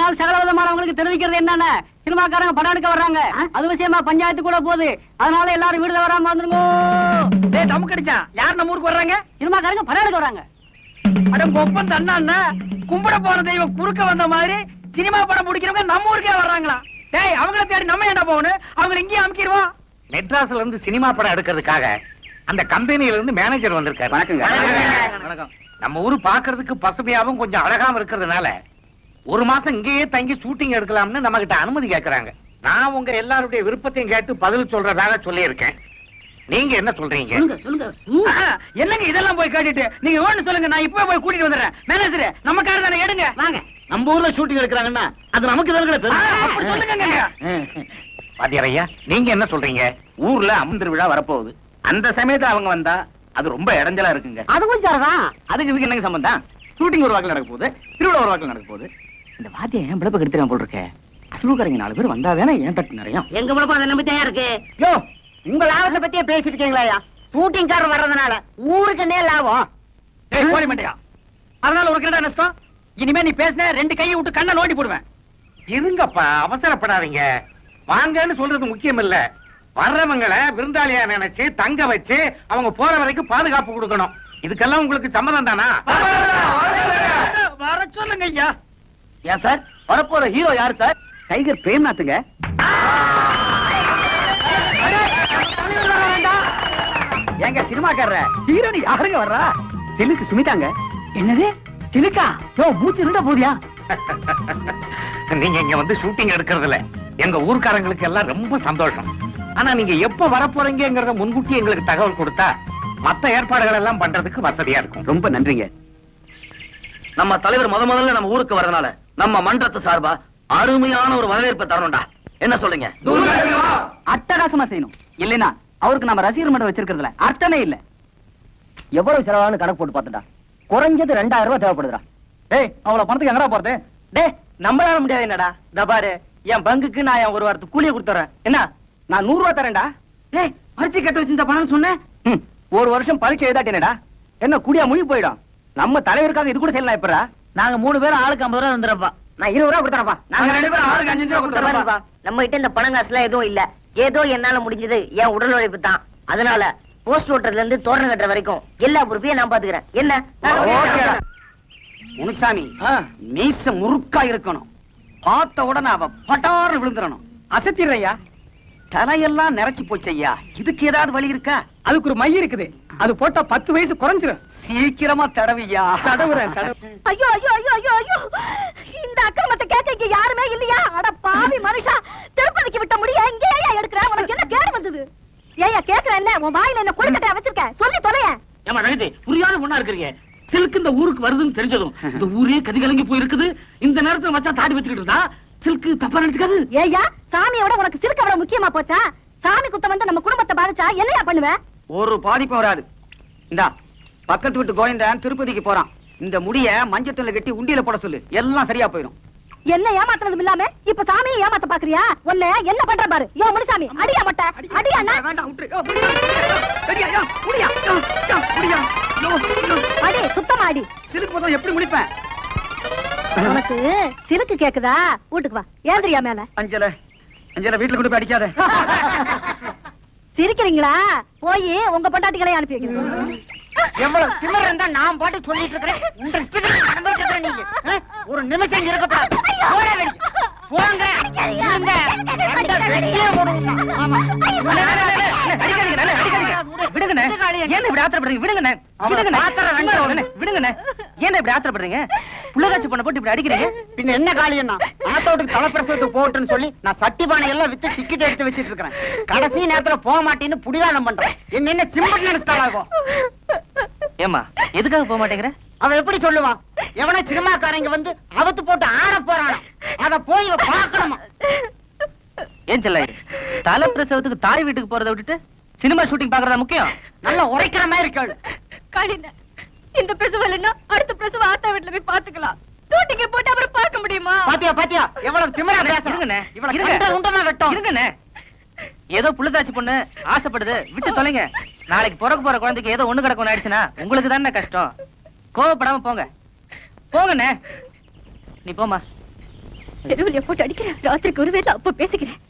அதனால் சகல விதமானவங்களுக்கு தெரிவிக்கிறது என்னன்னா சினிமாக்காரங்க படம் எடுக்க வர்றாங்க. அது விஷயமா பஞ்சாயத்து கூட போகுது. அதனால எல்லாரும் வீடுல வராம வந்துருங்க. டேய் தம்மு கடிச்சான். யார் நம்ம ஊருக்கு வர்றாங்க? சினிமாக்காரங்க படம் எடுக்க வர்றாங்க. அட ஒப்பந்த அண்ணா கும்பிட போற தெய்வம் குறுக்க வந்த மாதிரி சினிமா படம் பிடிக்கிறவங்க நம்ம ஊருக்கே வர்றாங்களா? டேய் அவங்கள தேடி நம்ம என்ன போகணும்? அவங்களை இங்கேயே அமுக்கிடுவோம். மெட்ராஸ்ல இருந்து சினிமா படம் எடுக்கிறதுக்காக அந்த கம்பெனியில இருந்து மேனேஜர் வந்திருக்காரு. வணக்கம். நம்ம ஊரு பாக்குறதுக்கு பசுமையாவும் கொஞ்சம் அழகாவும் இருக்கிறதுனால ஒரு மாசம் இங்கேயே தங்கி ஷூட்டிங் எடுக்கலாம்னு நம்ம கிட்ட அனுமதி கேட்கறாங்க. நான் உங்க எல்லாருடைய விருப்பத்தையும் கேட்டு பதில் சொல்றதாக சொல்லி இருக்கேன். நீங்க என்ன சொல்றீங்க? என்னங்க இதெல்லாம் போய் கேட்டுட்டு நீங்க ஒண்ணு சொல்லுங்க, நான் இப்பவே போய் கூட்டிட்டு வந்துடுறேன். மேனேஜர் நம்ம கார் தானே, எடுங்க வாங்க. நம்ம ஊர்ல ஷூட்டிங் எடுக்கிறாங்கன்னா அது நமக்கு அப்படி சொல்லுங்க. பாத்தியாரையா, நீங்க என்ன சொல்றீங்க? ஊர்ல அம்மன் திருவிழா வரப்போகுது. அந்த சமயத்துல அவங்க வந்தா அது ரொம்ப இடைஞ்சலா இருக்குங்க. அதுவும் சரிதான். அதுக்கு இதுக்கு என்னங்க சம்பந்தம்? ஷூட்டிங் ஒரு வாக்கில் நடக்க போகுது, திருவிழா ஒரு வாக்கில் நடக்க போகுது. இந்த வாத்தியம் என் பிழப்ப கெடுத்துறான் போல் இருக்க. அசலுக்காரங்க 4 பேர் வந்தாதானே ஏன் தட்டு நிறைய. எங்க பிழப்ப அதை நம்பித்தான் இருக்கு. யோ உங்க லாபத்தை பத்தியே பேசிட்டு இருக்கீங்களா? ஷூட்டிங் காரர் வர்றதுனால ஊருக்கு என்ன லாபம்? கோழி மண்டையா, அதனால ஒரு கிட்ட நஷ்டம். இனிமே நீ பேசின 2 கையை விட்டு கண்ணை நோண்டி போடுவேன். இருங்கப்பா, அவசரப்படாதீங்க. வாங்கன்னு சொல்றது முக்கியம் இல்ல. வர்றவங்களை விருந்தாளியா நினைச்சு தங்க வச்சு அவங்க போற வரைக்கும் பாதுகாப்பு கொடுக்கணும். இதுக்கெல்லாம் உங்களுக்கு சம்மதம் தானா? வர சொல்லுங்க ஐயா. ஏன் சார், வரப்போற ஹீரோ யாரு சார்? டைகர் பிரேம்நாத்துங்க. எங்க சினிமாக்காரர ஹீரோனி யாருங்க வர்றா? சிலுக்கு சுமிதாங்க. என்னது சிலுக்கா? யோ மூச்சு இருந்த போதியா? நீங்க இங்க வந்து ஷூட்டிங் எடுக்கிறதுல எங்க ஊர்க்காரங்களுக்கு எல்லாம் ரொம்ப சந்தோஷம். ஆனா நீங்க எப்ப வரப்போறீங்கிறத முன்கூட்டி எங்களுக்கு தகவல் கொடுத்தா மத்த ஏற்பாடுகள் எல்லாம் பண்றதுக்கு வசதியா இருக்கும். ரொம்ப நன்றிங்க. நம்ம தலைவர் முதல்ல நம்ம ஊருக்கு வரதுனால நம்ம மன்றத்து சார்பா அருமையான ஒரு வரவேற்பை தரணும்டா. என்ன சொல்றீங்க? அட்டகாசமா செய்யணும். இல்லைன்னா அவருக்கு நம்ம ரசிகர் மன்றம் வச்சிருக்கிறதுல அர்த்தமே இல்ல. எவ்வளவு செலவானு கணக்கு போட்டு பார்த்துடா. குறைஞ்சது 2000 ரூபாய் தேவைப்படுதுடா. டேய் அவ்வளவு பணத்துக்கு எங்கடா போறது? டேய் நம்மளால முடியாது. என்னடா தபாரு, என் பங்குக்கு நான் என் ஒரு வாரத்துக்கு கூலியை கொடுத்துறேன். என்ன நான் 100 ரூபாய் தரேன்டா. டேய் பரிசு கட்ட வச்சிருந்த பணம் சொன்னேன். ஒரு வருஷம் பரிசு எழுதாட்டேனடா. என்ன குடியா முழி போயிடும். நம்ம தலைவருக்காக இது கூட செய்யலாம். எப்படா நாங்க 3 பேரும் ஆளுக்கு 50 ரூபாய் வந்துடுறப்பா. நான் 20 ரூபாய் கொடுத்துறப்பா. நாங்க 2 பேரும் ஆளுக்கு 5 ரூபாய் கொடுத்துறப்பா. நம்ம கிட்ட இந்த பணம் காசுலாம் எதுவும் இல்ல. ஏதோ என்னால முடிஞ்சது என் உடல் உழைப்பு தான். அதனால போஸ்ட் ஓட்டர்ல இருந்து தோரணம் கட்டுற வரைக்கும் எல்லா பொறுப்பையும் நான் பாத்துக்கிறேன். என்ன முனுசாமி, மீச முறுக்கா இருக்கணும். பார்த்த உடனே அவ பட்டாறு விழுந்துடணும். அசத்திடுறையா, தலையெல்லாம் நிறைச்சு போச்சு ஐயா. இதுக்கு ஏதாவது வழி இருக்கா? அதுக்கு ஒரு மை இருக்குது. அது போட்டா 10 வயசு குறைஞ்சிரும். சீக்கிரமா தடவையா. தடவுறேன். ஐயோ ஐயோ ஐயோ ஐயோ ஐயோ, இந்த அக்கிரமத்தை கேட்க இங்க யாருமே இல்லையா? அட பாவி மனுஷா, திருப்பதிக்கு விட்ட முடிய எங்கேயா எடுக்கிற? உனக்கு என்ன கேடு வந்தது? ஏயா கேக்குறேன், இல்ல உன் வாயில என்ன கொழுக்கட்டையா வச்சிருக்க? சொல்லி தொலைய. ஏமா நகதி புரியாத பொண்ணா இருக்கிறீங்க. சில்க் இந்த ஊருக்கு வருதுன்னு தெரிஞ்சதும் இந்த ஊரே கதிகலங்கி போயிருக்குது. இந்த நேரத்துல மச்சான் தாடி வச்சுக்கிட்டு இருந்தா சில்க் தப்பா நினைச்சுக்காது. ஏயா சாமியோட உனக்கு சில்க் அவ்வளவு முக்கியமா போச்சா? சாமி குத்தம் வந்து நம்ம குடும்பத்தை பாதிச்சா என்னையா பண்ணுவ? ஒரு பாதிப்பும் வராது. இந்தா பக்கத்து வீட்டு கோயந்தன் திருப்பதிக்கு போறான். இந்த முடிய மஞ்சத்துல கட்டி உண்டியில போட சொல்லு, எல்லாம் சரியா போயிடும். என்ன ஏமாத்துறதும் இல்லாம இப்ப சாமியை ஏமாத்த பாக்குறியா? உன்னை என்ன பண்ற பாரு. யோ முனுசாமி, அடியா மட்ட அடியா. வேண்டாம் விட்டுரு. அடி சுத்தமா அடி. சிலுக்கு போதும் எப்படி முடிப்பேன்? உனக்கு சிலுக்கு கேக்குதா? வீட்டுக்கு வா. ஏந்திரியா மேல. அஞ்சல வீட்டுல கொண்டு போய் அடிக்காத. சிரிக்கிறீங்களா? போய் உங்க பொண்டாட்டிகளை அனுப்பி வைக்கிறேன். எவ்வளவு திமிர் இருந்தா நான் பாட்டு சொல்லிட்டு இருக்கிறேன். நீங்க ஒரு நிமிஷம் இருக்கப்படாது. போங்க. பின்ன என்ன காளியண்ணா, ஆட்டோட்டுக்கு தலைப்பிரசவத்துக்கு போட்டுன்னு சொல்லி நான் சட்டி பானை எல்லாம் வித்து டிக்கெட் எடுத்து வச்சிட்டு இருக்கிறேன். கடைசி நேரத்துல போக மாட்டேன்னு புடிவாதம் பண்றேன். என்ன சிம்பட் நினைச்சாலாகும். ஏமா எதுக்காக போக மாட்டேங்கிற? அவன் எப்படி சொல்லுவான்? எவனா சினிமாக்காரங்க வந்து அவத்து போட்டு ஆட போறானா, அத போய் பாக்கணுமா? ஏன் செல்ல தலை பிரசவத்துக்கு தாய் வீட்டுக்கு போறதை விட்டுட்டு சினிமா ஷூட்டிங் பாக்குறதா முக்கியம்? நல்லா உரைக்கிற மாதிரி கேளு. காளின, இந்த பிரசவம் இல்லைன்னா அடுத்த பிரசவம் ஆத்தா வீட்டுல போய் பாத்துக்கலாம். ஷூட்டிங்க போட்டு அப்புறம் பார்க்க முடியுமா? பாத்தியா எவ்வளவு திமிரா இருங்கண்ணே, உண்டமா வெட்டும். இருங்கண்ணே. ஏதோ புள்ளதாச்சி பொண்ணு ஆசைப்படுது, விட்டு தொலைங்க. நாளைக்கு பிறக்க போற குழந்தைக்கு ஏதோ ஒண்ணு கிடக்கும் ஆயிடுச்சுன்னா உங்களுக்கு தானே கஷ்டம். கோவப்படாம போங்க. போங்கண்ணே. நீ போமா. தெருவுல போட்டு அடிக்கிற ராத்திரிக்கு ஒரு வேளை அப்ப பேசிக்கிறேன்.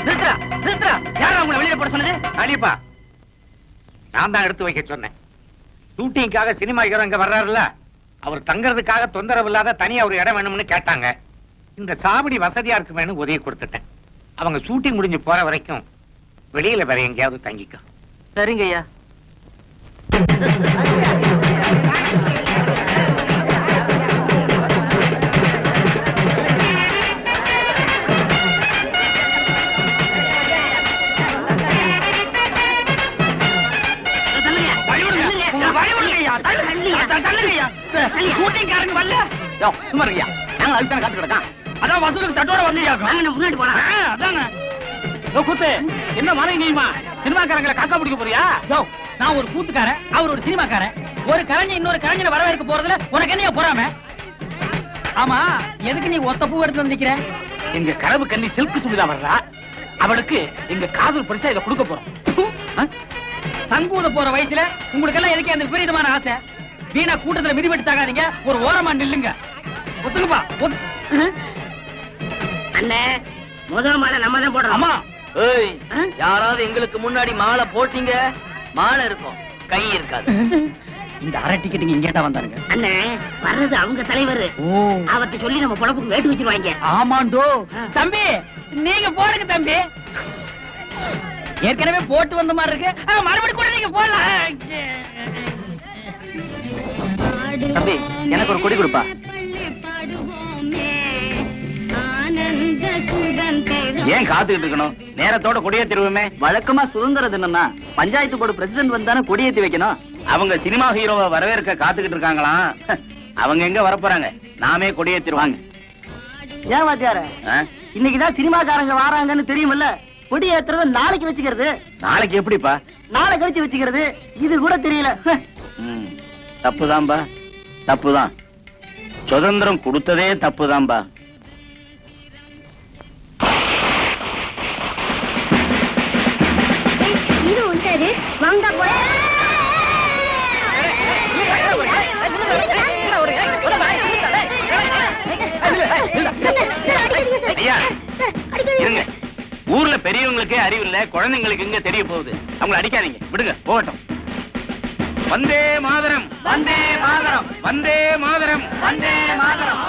நிறுத்துறா நிறுத்துறா. யாரா உங்களை வெளியில போட சொன்னது? அலிப்பா, நான் தான் எடுத்து வைக்க சொன்னேன். ஷூட்டிங்காக சினிமா ஹீரோ இங்க வர்றாருல்ல, அவர் தங்கறதுக்காக தொந்தரவு இல்லாத தனியா ஒரு இடம் வேணும்னு கேட்டாங்க. இந்த சாவடி வசதியா இருக்குமேனு உதவி கொடுத்துட்டேன். அவங்க ஷூட்டிங் முடிஞ்சு போற வரைக்கும் வெளியில வேற எங்கேயாவது தங்கிக்க. சரிங்க ஐயா. என்ன மரம் நீமா சினிமாக்காரங்களை காக்கா பிடிக்க போறியா? நான் ஒரு கூத்துக்காரன், அவர் ஒரு சினிமாக்காரன். ஒரு கலைஞன் இன்னொரு கலைஞனை வரவேற்க போறதுல உனக்கு என்ன போறாம? ஆமா, எதுக்கு நீ ஒத்த பூ எடுத்து வந்திருக்கிற? எங்க கனவு கண்ணி சில்க் சுமிதா வர்றா, அவளுக்கு எங்க காதல் பரிசா இதை கொடுக்க போறோம். சங்கூத போற வயசுல உங்களுக்கு எல்லாம் எதுக்கு அந்த விபரீதமான ஆசை? வீணா கூட்டத்துல மிதிபட்டு சாகாதீங்க, ஒரு ஓரமா நில்லுங்க. ஒத்துக்குப்பா. அண்ணே, முதல் மாலை நம்ம தான் போடுறோம். ஆமா. ஏய், யாராவது எங்களுக்கு முன்னாடி மாலை போட்டீங்க, மாலை இருக்கும், கை இருக்காது. இந்த அரை டிக்கெட்டுங்க இங்கேட்டா வந்தாருங்க. அண்ணே, வர்றது அவங்க தலைவர். அவர்கிட்ட சொல்லி நம்ம பொழப்புக்கு வேட்டு வச்சிருவாங்க. ஆமாண்டோ. தம்பி, நீங்க போடுங்க தம்பி. ஏற்கனவே போட்டு வந்த மாதிரி இருக்கு. மறுபடியும் கூட நீங்க போடலாம். தம்பி, எனக்கு ஒரு கொடி கொடுப்பா. ஏன் காத்துக்கிட்டு இருக்கணும்? நேரத்தோட கொடியேத்திருவோமே. வழக்கமா சுதந்திர தினம்னா பஞ்சாயத்து போர்டு பிரசிடென்ட் வந்தானே கொடியேத்தி வைக்கணும். அவங்க சினிமா ஹீரோவை வரவேற்க காத்துக்கிட்டு இருக்காங்களாம். அவங்க எங்க வரப்போறாங்க? நாமே கொடியேத்திருவாங்க. ஏன் வாத்தியார, இன்னைக்குதான் சினிமாக்காரங்க வராங்கன்னு தெரியுமில்ல, கொடி ஏத்துறது நாளைக்கு வச்சுக்கிறது. நாளைக்கு எப்படிப்பா? நாளை கழிச்சு வச்சுக்கிறது. இது கூட தெரியல. தப்புதான்பா, தப்புதான். சுதந்திரம் கொடுத்ததே தப்புதான்பா. இது உண்டாரு வாங்க போற. ஐயா, இருங்க. ஊர்ல பெரியவங்களுக்கே அறிவு இல்ல, குழந்தைங்களுக்கு எங்க தெரிய போகுது? அவங்களை அடிக்காதீங்க, விடுங்க போகட்டும். வந்தே மாதரம், வந்தே மாதரம், வந்தே மாதரம், வந்தே மாதரம்.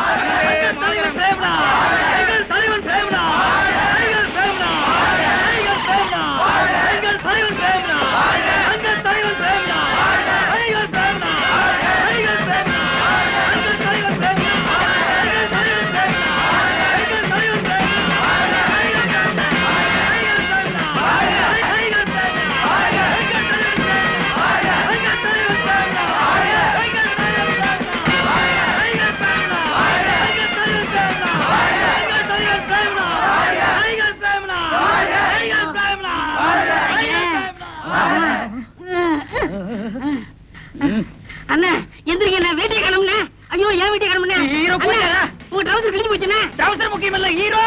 அண்ணா எந்திரிங்க, நான் வீட்டை கிளம்புனே. ஐயோ, ஏன் வீட்டை கிளம்புனே? ஹீரோ போயிட்டாரா? உங்க ட்ரவுசர் கிழிஞ்சு போச்சுண்ணே. ட்ரவுசர் முக்கியம் இல்ல, ஹீரோ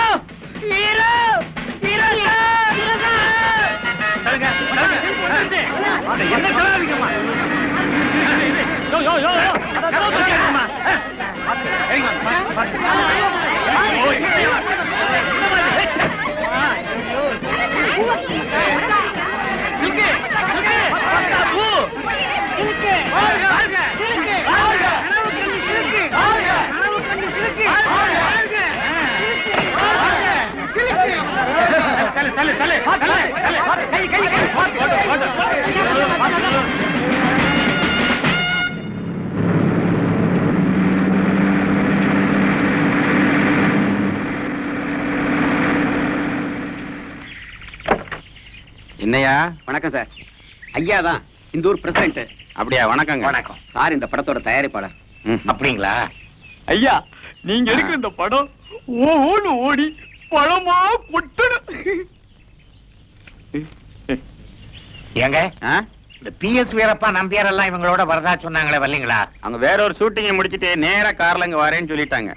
ஹீரோ ஹீரோ என்ன கலாதிக்கம்மா? என்னையா? வணக்கம் சார். ஐயா தான் இந்த ஊர் பிரசிடென்ட். அப்படியா? வணக்கங்க. வணக்கம். சார் இந்த படத்தோட தயாரிப்பாளர். அப்படிங்களா? ஐயா, நீங்க எடுக்கிற இந்த படம் ஓன்னு ஓடி பழமா கொட்டணும். ஏங்க, இந்த PS வீரப்பா நம்பியார் எல்லாம் இவங்களோட வரதா சொன்னாங்களே, வரலீங்களா? அவங்க வேற ஒரு ஷூட்டிங்கை முடிச்சிட்டு நேரா கார்ல இங்க வரேன்னு சொல்லிட்டாங்க.